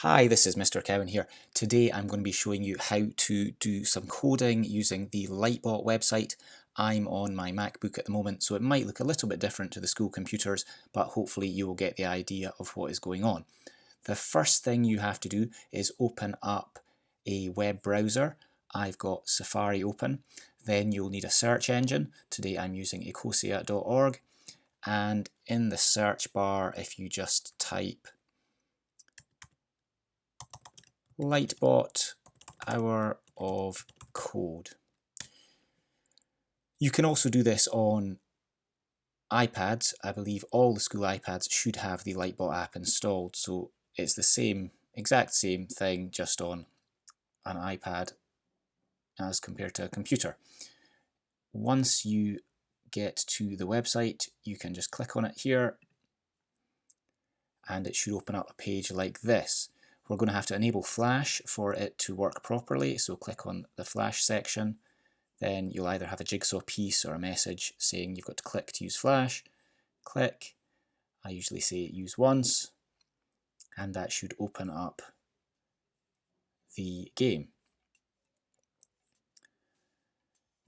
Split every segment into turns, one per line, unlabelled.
Hi, this is Mr. Cowan here. Today I'm going to be showing you how to do some coding using the Lightbot website. I'm on my MacBook at the moment, so it might look a little bit different to the school computers, but hopefully you will get the idea of what is going on. The first thing you have to do is open up a web browser. I've got Safari open. Then you'll need a search engine. Today I'm using ecosia.org, and in the search bar, if you just type Lightbot Hour of Code. You can also do this on iPads. I believe all the school iPads should have the Lightbot app installed, so it's the exact same thing, just on an iPad as compared to a computer. Once you get to the website, you can just click on it here and it should open up a page like this. We're going to have to enable Flash for it to work properly, so click on the Flash section. Then you'll either have a jigsaw piece or a message saying you've got to click to use Flash. Click. I usually say use once, and that should open up the game.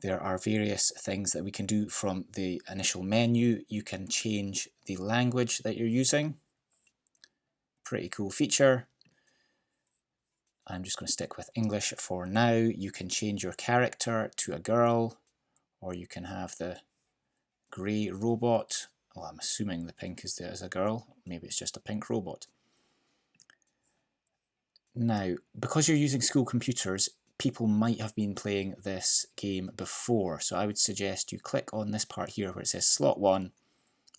There are various things that we can do from the initial menu. You can change the language that you're using. Pretty cool feature. I'm just going to stick with English for now. You can change your character to a girl, or you can have the grey robot. Well, I'm assuming the pink is a girl. Maybe it's just a pink robot. Now, because you're using school computers, people might have been playing this game before. So I would suggest you click on this part here where it says slot 1.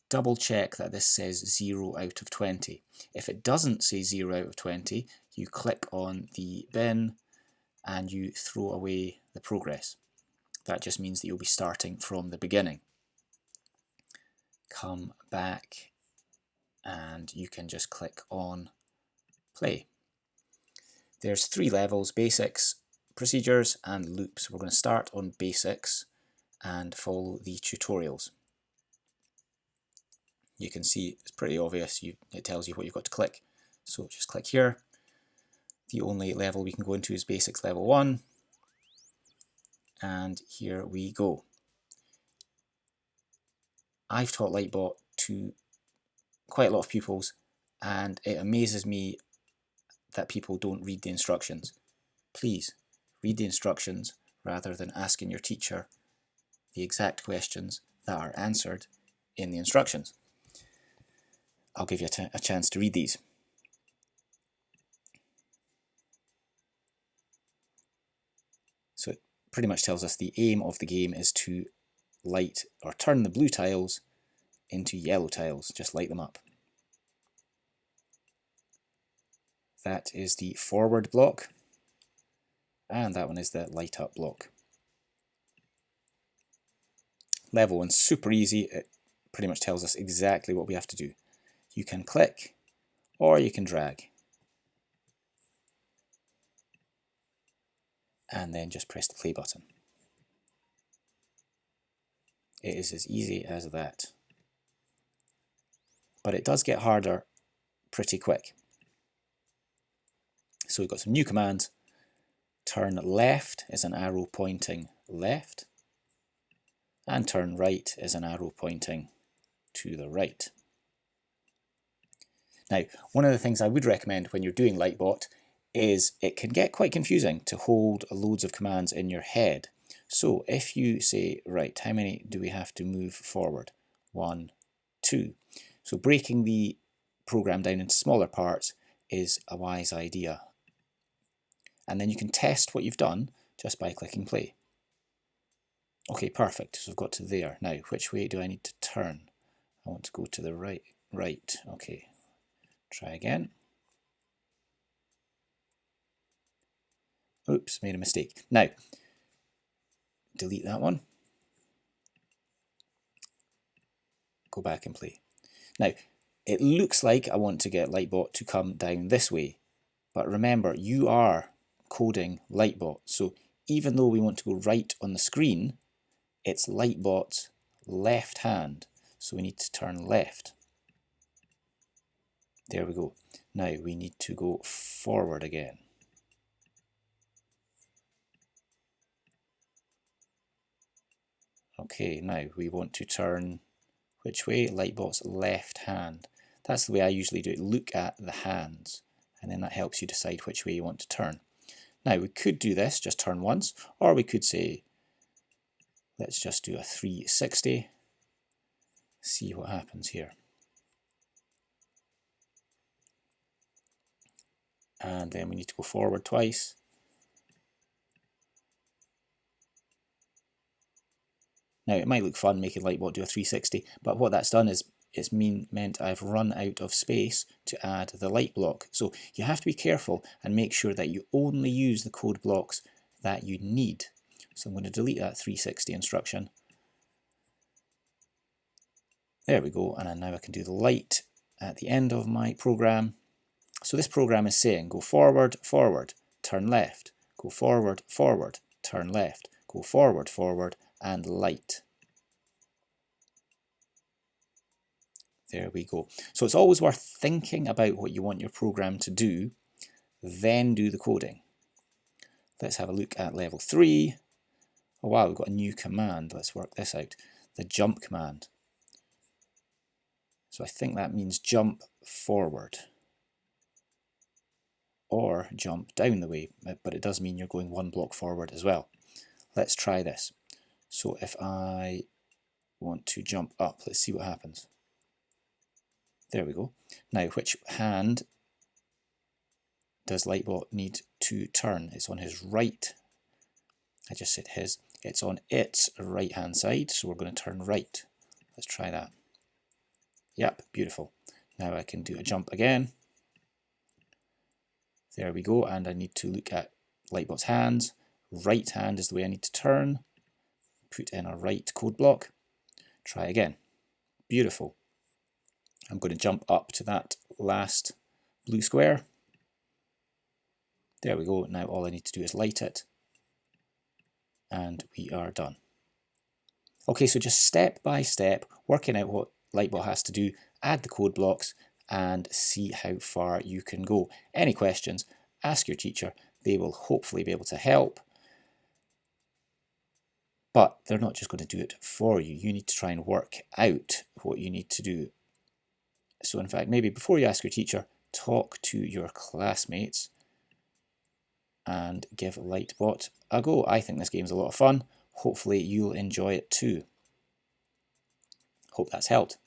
Double check that this says 0 out of 20. If it doesn't say 0 out of 20, you click on the bin and you throw away the progress. That just means that you'll be starting from the beginning. Come back and you can just click on play. There's 3 levels: basics, procedures and loops. We're going to start on basics and follow the tutorials. You can see it's pretty obvious. It tells you what you've got to click. So just click here. The only level we can go into is basics level 1. And here we go. I've taught Lightbot to quite a lot of pupils, and it amazes me that people don't read the instructions. Please read the instructions rather than asking your teacher the exact questions that are answered in the instructions. I'll give you a chance to read these. So it pretty much tells us the aim of the game is to light or turn the blue tiles into yellow tiles. Just light them up. That is the forward block, and that one is the light up block. Level 1's super easy. It pretty much tells us exactly what we have to do. You can click or you can drag, and then just press the play button. It is as easy as that. But it does get harder pretty quick. So we've got some new commands. Turn left is an arrow pointing left, and turn right is an arrow pointing to the right. Now, one of the things I would recommend when you're doing Lightbot is it can get quite confusing to hold loads of commands in your head. So if you say, right, how many do we have to move forward? 1, 2. So breaking the program down into smaller parts is a wise idea. And then you can test what you've done just by clicking play. Okay, perfect. So I've got to there. Now, which way do I need to turn? I want to go to the right. Right, okay. Try again. Oops, made a mistake. Now, delete that one. Go back and play. Now, it looks like I want to get Lightbot to come down this way, but remember, you are coding Lightbot, so even though we want to go right on the screen, it's Lightbot's left hand, so we need to turn left. There we go. Now we need to go forward again. Okay, now we want to turn which way? Lightbot's left hand. That's the way I usually do it. Look at the hands, and then that helps you decide which way you want to turn. Now we could do this, just turn once, or we could say, let's just do a 360, see what happens here. And then we need to go forward twice. Now it might look fun making Lightbot do a 360, but what that's done is it's meant I've run out of space to add the light block. So you have to be careful and make sure that you only use the code blocks that you need. So I'm going to delete that 360 instruction. There we go, and now I can do the light at the end of my program. So this program is saying go forward, forward, turn left, go forward, forward, turn left, go forward, forward, and light. There we go. So it's always worth thinking about what you want your program to do, then do the coding. Let's have a look at level 3. Oh wow, we've got a new command. Let's work this out. The jump command. So I think that means jump forward or jump down the way, but it does mean you're going one block forward as well. Let's try this. So if I want to jump up, let's see what happens. There we go. Now, which hand does Lightbot need to turn? It's on his right. I just said his. It's on its right hand side, so we're going to turn right. Let's try that. Yep, beautiful. Now I can do a jump again. There we go, and I need to look at Lightbot's hands. Right hand is the way I need to turn. Put in a right code block. Try again. Beautiful. I'm going to jump up to that last blue square. There we go. Now all I need to do is light it. And we are done. Okay, so just step by step, working out what Lightbot has to do, add the code blocks, and see how far you can go. Any questions, ask your teacher. They will hopefully be able to help. But they're not just going to do it for you. You need to try and work out what you need to do. So in fact, maybe before you ask your teacher, talk to your classmates and give Lightbot a go. I think this game's a lot of fun. Hopefully you'll enjoy it too. Hope that's helped.